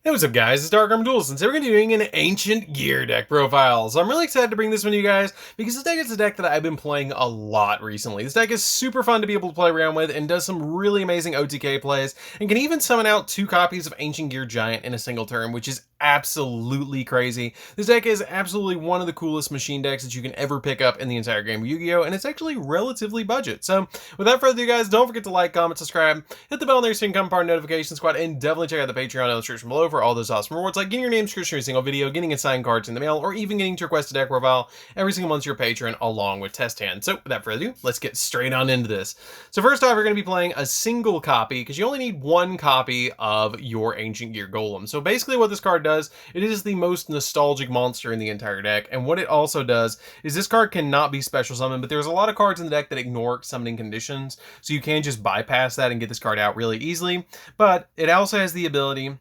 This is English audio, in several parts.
Hey, what's up guys, it's DarkArmedDuelist, and today we're going to be doing an Ancient Gear deck profile. So I'm really excited to bring this one to you guys, because this deck is a deck that I've been playing a lot recently. This deck is super fun to be able to play around with, and does some really amazing OTK plays, and can even summon out 2 copies of Ancient Gear Giant in a single turn, which is absolutely crazy. This deck is absolutely one of the coolest machine decks that you can ever pick up in the entire game of Yu-Gi-Oh! And it's actually relatively budget. So without further ado guys, don't forget to like, comment, subscribe, hit the bell there so you can become part of the notification squad, and definitely check out the Patreon in the description below for all those awesome rewards, like getting your name scratched in every single video, getting assigned cards in the mail, or even getting to request a deck profile every single month to your patron along with test hands. So without further ado, let's get straight on into this. So first off, we're going to be playing a single copy, because you only need 1 copy of your Ancient Gear Golem. So basically what this card does, it is the most nostalgic monster in the entire deck, and what it also does is this card cannot be special summoned, but there's a lot of cards in the deck that ignore summoning conditions, so you can just bypass that and get this card out really easily. But it also has the ability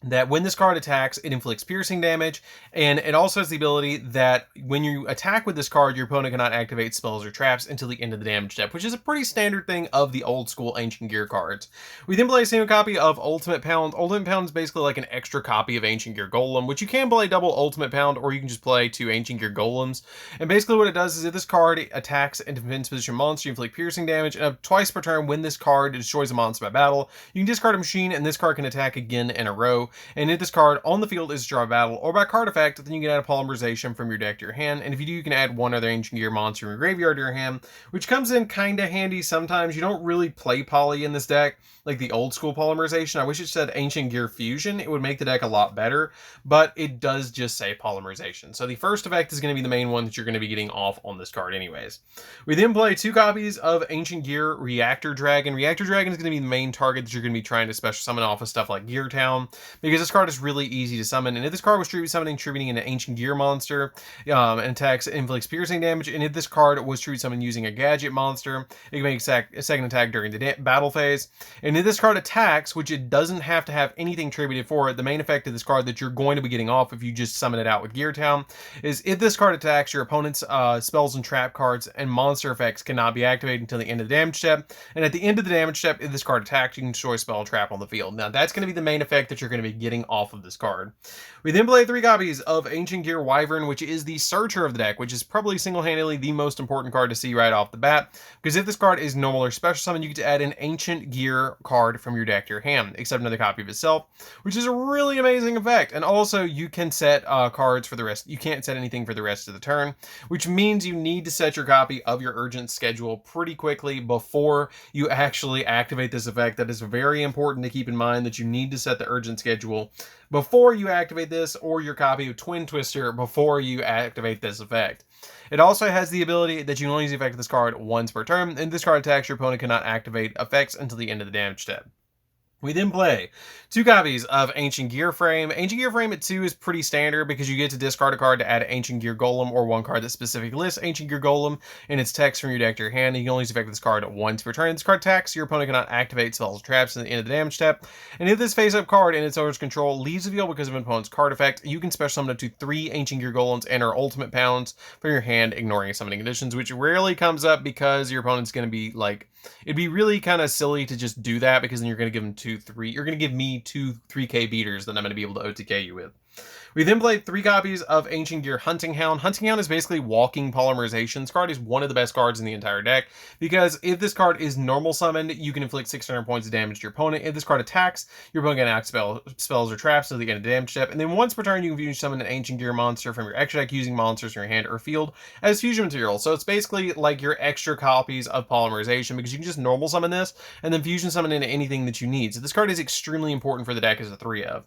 that when this card attacks, it inflicts piercing damage, and it also has the ability that when you attack with this card, your opponent cannot activate spells or traps until the end of the damage step, which is a pretty standard thing of the old school Ancient Gear cards. We then play a single copy of Ultimate Pound. Ultimate Pound is basically like an extra copy of Ancient Gear Golem, which you can play double Ultimate Pound, or you can just play 2 Ancient Gear Golems. And basically what it does is if this card attacks a defense position monster, you inflict piercing damage, and twice per turn when this card destroys a monster by battle, you can discard a machine, and this card can attack again in a row. And if this card on the field is draw battle or by card effect, then you can add a polymerization from your deck to your hand, and if you do, you can add 1 other Ancient Gear monster from your graveyard to your hand, which comes in kinda handy sometimes. You don't really play poly in this deck like the old school polymerization. I wish it said Ancient Gear Fusion. It would make the deck a lot better, but it does just say polymerization. So the first effect is going to be the main one that you're going to be getting off on this card anyways. We then play 2 copies of Ancient Gear Reactor Dragon. Reactor Dragon is going to be the main target that you're going to be trying to special summon off of stuff like Gear Town, because this card is really easy to summon. And if this card was tribute summoning, tributing an Ancient Gear monster, and attacks inflicts piercing damage, and if this card was tribute summoned using a gadget monster, it can make a second attack during the battle phase. And if this card attacks, which it doesn't have to have anything tributed for it, the main effect of this card that you're going to be getting off if you just summon it out with Gear Town is if this card attacks, your opponent's spells and trap cards and monster effects cannot be activated until the end of the damage step. And at the end of the damage step, if this card attacks, you can destroy a spell and trap on the field. Now that's going to be the main effect that you're going to be getting off of this card. We then play 3 copies of Ancient Gear Wyvern, which is the searcher of the deck, which is probably single-handedly the most important card to see right off the bat, because if this card is normal or special summon, you get to add an Ancient Gear card from your deck to your hand, except another copy of itself, which is a really amazing effect. And also you can set cards for the rest. You can't set anything for the rest of the turn, which means you need to set your copy of your urgent schedule pretty quickly before you actually activate this effect. That is very important to keep in mind, that you need to set the urgent schedule before you activate this, or your copy of Twin Twister before you activate this effect. It also has the ability that you can only use the effect of this card once per turn, and this card attacks, your opponent cannot activate effects until the end of the damage step. We then play 2 copies of Ancient Gear Frame. Ancient Gear Frame at 2 is pretty standard, because you get to discard a card to add Ancient Gear Golem, or 1 card that specifically lists Ancient Gear Golem in its text from your deck to your hand. And you can only use the effect of this card once per turn. This card attacks, your opponent cannot activate spells or traps at the end of the damage step. And if this face-up card in its owner's control leaves the field because of an opponent's card effect, you can special summon up to 3 Ancient Gear Golems and or Ultimate Pounds from your hand, ignoring summoning conditions, which rarely comes up because your opponent's going to be like, it'd be really kind of silly to just do that, because then you're going to give them 2-3. You're going to give me 2 3k beaters that I'm going to be able to OTK you with. We then played 3 copies of Ancient Gear Hunting Hound. Hunting Hound is basically walking polymerization. This card is one of the best cards in the entire deck, because if this card is normal summoned, you can inflict 600 points of damage to your opponent. If this card attacks, your opponent can act spells or traps until the end of the damage step. And then once per turn, you can fusion summon an Ancient Gear monster from your extra deck using monsters from your hand or field as fusion material. So it's basically like your extra copies of polymerization, because you can just normal summon this and then fusion summon into anything that you need. So this card is extremely important for the deck as a 3 of.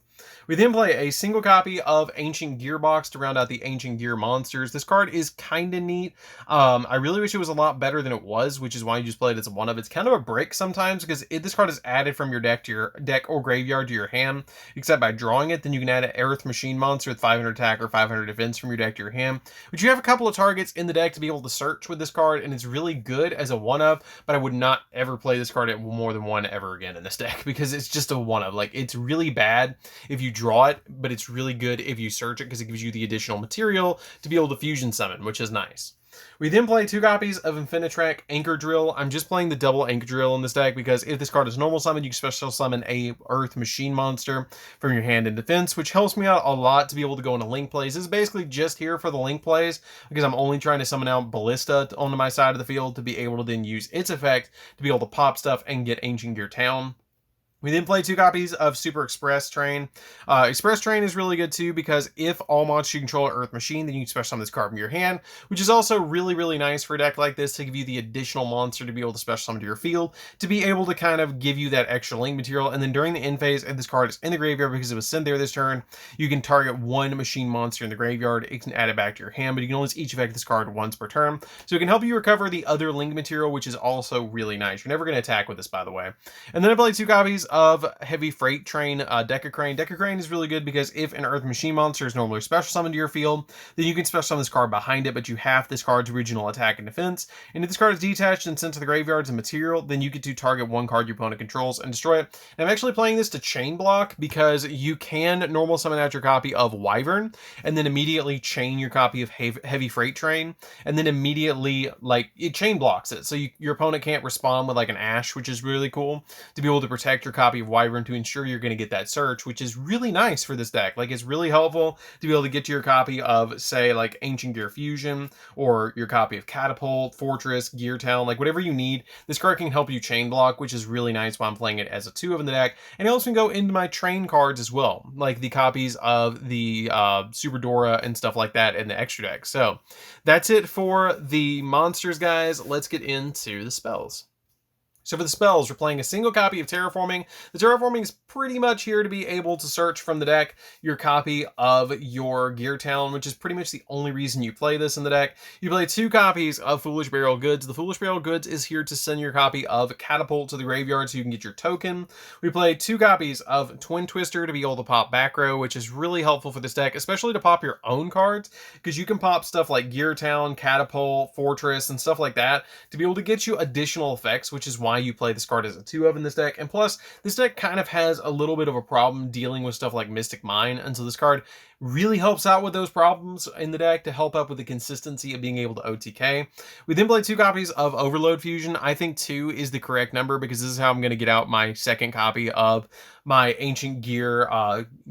We then play a single copy of Ancient Gearbox to round out the Ancient Gear monsters. This card is kind of neat. I really wish it was a lot better than it was, which is why you just play it as 1 of. It's kind of a brick sometimes, because if this card is added from your deck to your deck or graveyard to your hand, except by drawing it, then you can add an Earth Machine monster with 500 attack or 500 defense from your deck to your hand, which you have a couple of targets in the deck to be able to search with this card, and it's really good as a 1 of, but I would not ever play this card at more than 1 ever again in this deck, because it's just a 1 of. Like, it's really bad if you draw it, but it's really good if you search it, because it gives you the additional material to be able to fusion summon, which is nice. We then play 2 copies of Infinitrack Anchor Drill. I'm just playing the double Anchor Drill in this deck because if this card is normal summon, you can special summon a Earth Machine monster from your hand in defense, which helps me out a lot to be able to go into link plays. This is basically just here for the link plays because I'm only trying to summon out Ballista onto my side of the field to be able to then use its effect to be able to pop stuff and get Ancient Gear Town. We then play 2 copies of Super Express Train. Express Train is really good too because if all monsters you control are Earth Machine, then you can special summon this card from your hand, which is also really, really nice for a deck like this to give you the additional monster to be able to special summon to your field, to be able to kind of give you that extra link material. And then during the end phase, if this card is in the graveyard because it was sent there this turn, you can target 1 machine monster in the graveyard. It can add it back to your hand, but you can only use each effect this card once per turn. So it can help you recover the other link material, which is also really nice. You're never going to attack with this, by the way. And then I play 2 copies of Heavy Freight Train Deca Crane. Deca Crane is really good because if an Earth Machine monster is normally special summoned to your field, then you can special summon this card behind it, but you have this card's original attack and defense. And if this card is detached and sent to the graveyard as a material, then you get to target 1 card your opponent controls and destroy it. And I'm actually playing this to chain block because you can normal summon out your copy of Wyvern and then immediately chain your copy of Heavy Freight Train, and then immediately it chain blocks it, so your opponent can't respond with like an Ash, which is really cool to be able to protect your copy of Wyvern to ensure you're going to get that search, which is really nice for this deck. Like, it's really helpful to be able to get to your copy of, say, like Ancient Gear Fusion or your copy of Catapult, Fortress, Gear Town, like whatever you need. This card can help you chain block, which is really nice while I'm playing it as a 2 of in the deck. And it also can go into my train cards as well, like the copies of the Super Dora and stuff like that in the extra deck. So that's it for the monsters, guys. Let's get into the spells. So for the spells, we're playing a single copy of Terraforming. The Terraforming is pretty much here to be able to search from the deck your copy of your Gear Town, which is pretty much the only reason you play this in the deck. You play 2 copies of Foolish Burial Goods. The Foolish Burial Goods is here to send your copy of Catapult to the graveyard so you can get your token. We play 2 copies of Twin Twister to be able to pop back row, which is really helpful for this deck, especially to pop your own cards, because you can pop stuff like Gear Town, Catapult, Fortress, and stuff like that to be able to get you additional effects, which is why you play this card as a 2 of in this deck. And plus, this deck kind of has a little bit of a problem dealing with stuff like Mystic Mine, and so this card really helps out with those problems in the deck to help up with the consistency of being able to OTK. We then play 2 copies of Overload Fusion. I think 2 is the correct number because this is how I'm going to get out my second copy of my Ancient Gear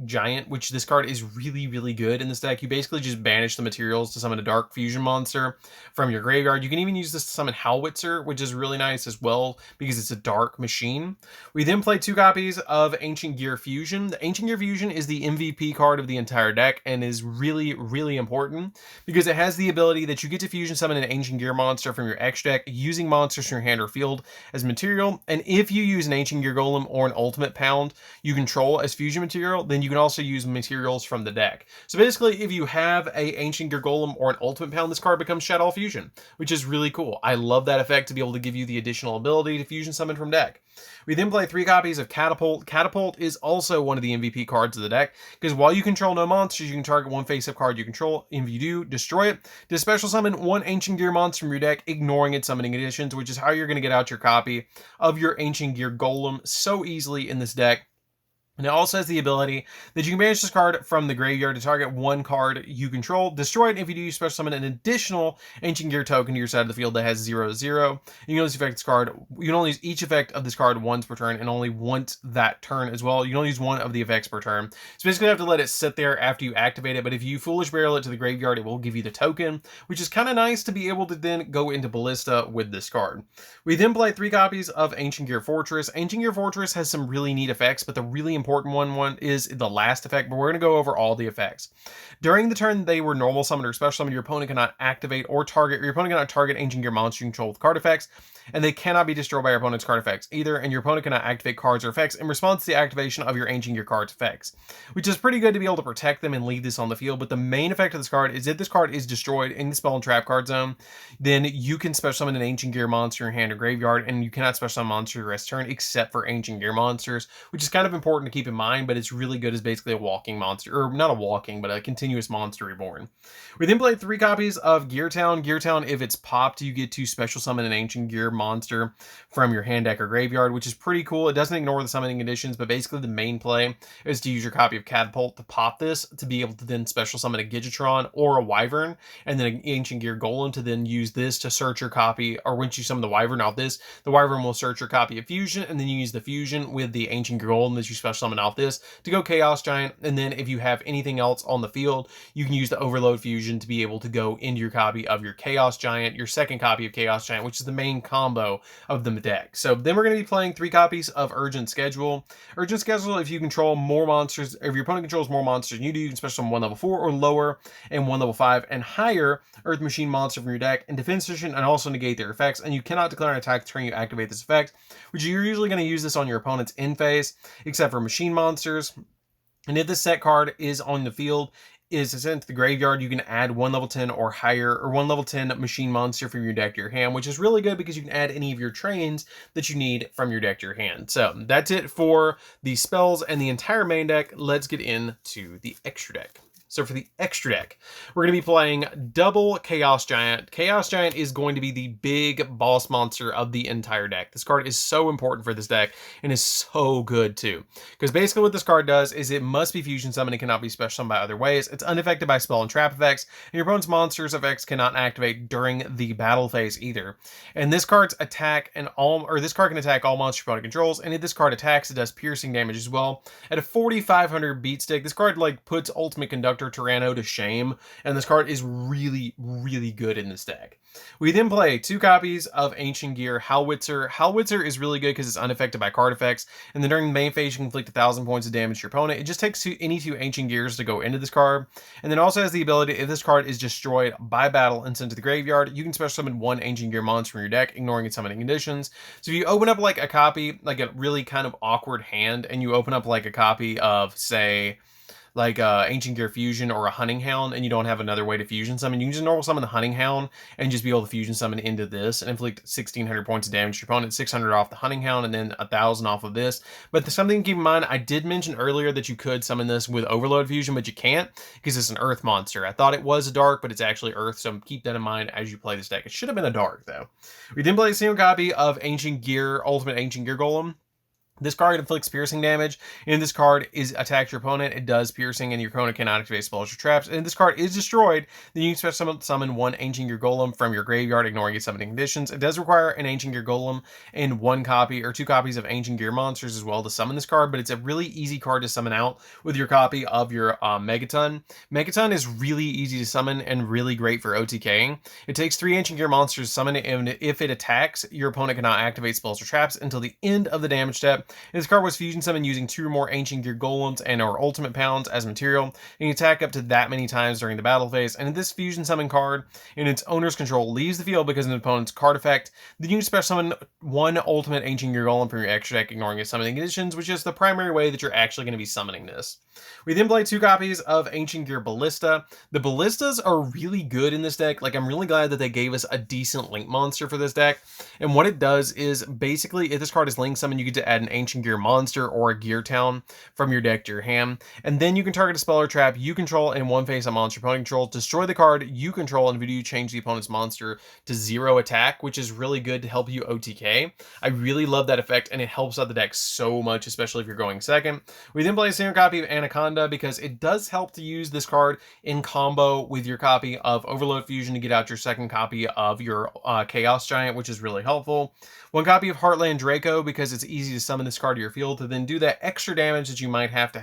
Giant, which this card is really, really good in this deck. You basically just banish the materials to summon a Dark Fusion monster from your graveyard. You can even use this to summon Howitzer, which is really nice as well because it's a dark machine. We then play 2 copies of Ancient Gear Fusion. The Ancient Gear Fusion is the MVP card of the entire deck and is really, really important because it has the ability that you get to fusion summon an Ancient Gear monster from your X deck using monsters from your hand or field as material. And if you use an Ancient Gear Golem or an Ultimate Pound you control as fusion material, then you can also use materials from the deck. So basically, if you have a Ancient Gear Golem or an Ultimate Pound, this card becomes Shadow Fusion, which is really cool. I love that effect to be able to give you the additional ability to fusion summon from deck. We then play 3 copies of Catapult. Catapult is also one of the MVP cards of the deck, because while you control no monsters, you can target 1 face-up card you control. If you do, destroy it. To special summon 1 Ancient Gear monster from your deck, ignoring its summoning additions, which is how you're going to get out your copy of your Ancient Gear Golem so easily in this deck. And it also has the ability that you can banish this card from the graveyard to target 1 card you control, destroy it. If you do, you special summon an additional Ancient Gear token to your side of the field that has 0/0. You can only affect this card. You can only use each effect of this card once per turn, and only once that turn as well. You can only use 1 of the effects per turn. So basically, you have to let it sit there after you activate it. But if you Foolish Burial it to the graveyard, it will give you the token, which is kind of nice to be able to then go into Ballista with this card. We then play 3 copies of Ancient Gear Fortress. Ancient Gear Fortress has some really neat effects, but the really important one is the last effect, but we're going to go over all the effects. During the turn they were normal summoned or special summoned, your opponent cannot activate or target, or your opponent cannot target Ancient Gear monster you control with card effects, and they cannot be destroyed by your opponent's card effects either, and your opponent cannot activate cards or effects in response to the activation of your Ancient Gear card's effects, which is pretty good to be able to protect them and leave this on the field. But the main effect of this card is if this card is destroyed in the spell and trap card zone, then you can special summon an Ancient Gear monster in your hand or graveyard, and you cannot special summon monster the rest of the turn except for Ancient Gear monsters, which is kind of important to keep in mind, but it's really good as basically a walking monster, or not a walking, but a continuous monster reborn. We then played 3 copies of Gear Town. Gear Town, if it's popped, you get to special summon an Ancient Gear monster from your hand deck or graveyard, which is pretty cool. It doesn't ignore the summoning conditions, but basically the main play is to use your copy of Catapult to pop this, to be able to then special summon a Gigitron or a Wyvern, and then an Ancient Gear Golem to then use this to search your copy, or once you summon the Wyvern off this, the Wyvern will search your copy of Fusion, and then you use the Fusion with the Ancient Gear Golem that you special summon off this to go Chaos Giant, and then if you have anything else on the field, you can use the Overload Fusion to be able to go into your copy of your Chaos Giant, your second copy of Chaos Giant, which is the main combo of the deck. So then we're going to be playing 3 copies of Urgent Schedule. Urgent Schedule, if you control more monsters, if your opponent controls more monsters than you do, you can special summon 1 level 4 or lower and 1 level 5 and higher Earth Machine monster from your deck in defense position, and also negate their effects. And you cannot declare an attack turn you activate this effect, which you're usually going to use this on your opponent's end phase, except for machine monsters. And if this set card is on the field, is sent to the graveyard, you can add 1 level 10 or higher, or 1 level 10 machine monster from your deck to your hand, which is really good because you can add any of your trains that you need from your deck to your hand. So that's it for the spells and the entire main deck. Let's get into the extra deck. So for the extra deck, we're going to be playing double Chaos Giant. Chaos Giant is going to be the big boss monster of the entire deck. This card is so important for this deck and is so good too. Because basically what this card does is it must be fusion summoned and cannot be special summoned by other ways. It's unaffected by spell and trap effects, and your opponent's monsters effects cannot activate during the battle phase either. And this card's attack and all, or this card can attack all monster opponent controls, and if this card attacks, it does piercing damage as well. At a 4,500 beat stick, this card like puts Ultimate Conductor Tyranno to shame, and this card is really, really good in this deck. We then play 2 copies of Ancient Gear Howitzer. Howitzer is really good because it's unaffected by card effects, and then during the main phase you can inflict 1,000 points of damage to your opponent. It just takes any 2 Ancient Gears to go into this card, and then also has the ability, if this card is destroyed by battle and sent to the graveyard, you can special summon 1 Ancient Gear monster from your deck, ignoring its summoning conditions. So if you open up like a copy, like a really kind of awkward hand, and you open up like a copy of, say, like Ancient Gear Fusion or a Hunting Hound, and you don't have another way to fusion summon, you can just normal summon the Hunting Hound and just be able to fusion summon into this and inflict 1,600 points of damage to your opponent, 600 off the Hunting Hound, and then 1,000 off of this. But there's something to keep in mind, I did mention earlier that you could summon this with Overload Fusion, but you can't because it's an Earth monster. I thought it was a Dark, but it's actually Earth, so keep that in mind as you play this deck. It should have been a Dark, though. We then play a single copy of Ancient Gear, Ultimate Ancient Gear Golem. This card inflicts piercing damage, and if this card is attacks your opponent, it does piercing, and your opponent cannot activate spells or traps. And if this card is destroyed, then you can special summon 1 Ancient Gear Golem from your graveyard, ignoring its summoning conditions. It does require an Ancient Gear Golem and 1 copy or 2 copies of Ancient Gear monsters as well to summon this card, but it's a really easy card to summon out with your copy of your Megaton. Megaton is really easy to summon and really great for OTKing. It takes 3 Ancient Gear monsters to summon it, and if it attacks, your opponent cannot activate spells or traps until the end of the damage step. This card was fusion summoned using 2 or more Ancient Gear Golems and or Ultimate Pounds as material, and you can attack up to that many times during the battle phase. And if this fusion summon card in its owner's control leaves the field because of an opponent's card effect, then you can special summon 1 Ultimate Ancient Gear Golem from your extra deck, ignoring its summoning conditions, which is the primary way that you're actually going to be summoning this. We then play 2 copies of Ancient Gear Ballista. The Ballistas are really good in this deck. Like, I'm really glad that they gave us a decent Link monster for this deck. And what it does is, basically, if this card is Link summoned, you get to add an Ancient Gear monster or a Gear Town from your deck to your hand. And then you can target a spell or trap you control in one phase on monster opponent control, destroy the card you control, and if you change the opponent's monster to 0 attack, which is really good to help you OTK. I really love that effect, and it helps out the deck so much, especially if you're going second. We then play a single copy of Anaconda because it does help to use this card in combo with your copy of Overload Fusion to get out your second copy of your Chaos Giant, which is really helpful. 1 copy of Heartland Draco because it's easy to summon this card to your field to then do that extra damage that you might have to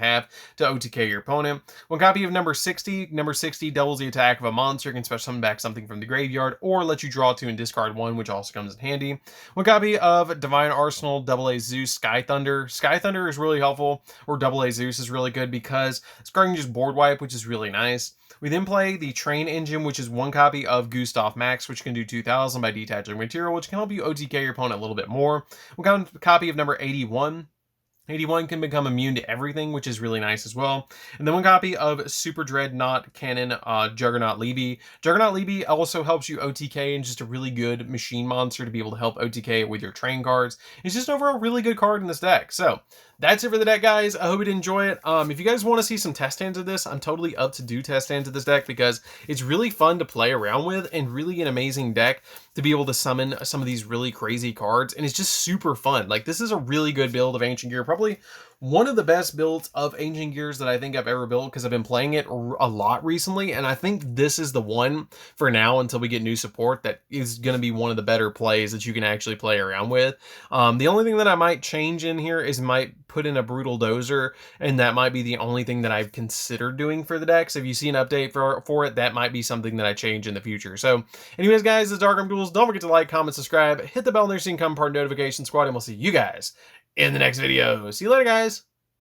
OTK your opponent. 1 copy of number 60. Number 60 doubles the attack of a monster, can special summon back something from the graveyard, or let you draw 2 and discard 1, which also comes in handy. 1 copy of Divine Arsenal, AA Zeus, Sky Thunder. Sky Thunder is really helpful, or AA Zeus is really good because this card can just board wipe, which is really nice. We then play the Train Engine, which is 1 copy of Gustav Max, which can do 2,000 by detaching material, which can help you OTK your opponent a little bit more. 1 copy of number 81. 81 can become immune to everything, which is really nice as well. And then 1 copy of Super Dreadnought Cannon Juggernaut Levy. Juggernaut Levy also helps you OTK, and just a really good machine monster to be able to help OTK with your train cards. It's just overall really good card in this deck. So that's it for the deck, guys. I hope you did enjoy it. If you guys want to see some test hands of this, I'm totally up to do test hands of this deck because it's really fun to play around with and really an amazing deck to be able to summon some of these really crazy cards, and it's just super fun. Like, this is a really good build of Ancient Gear, probably one of the best builds of Ancient Gears that I think I've ever built, because I've been playing it a lot recently, and I think this is the one for now until we get new support that is going to be one of the better plays that you can actually play around with. The only thing that I might change in here is might put in a Brutal Dozer, and that might be the only thing that I've considered doing for the deck. So if you see an update for it, that might be something that I change in the future. So anyways, guys, this is DarkArmedDuelist. Don't forget to like, comment, subscribe, hit the bell next to become part of Notification Squad, and we'll see you guys in the next video. See you later, guys.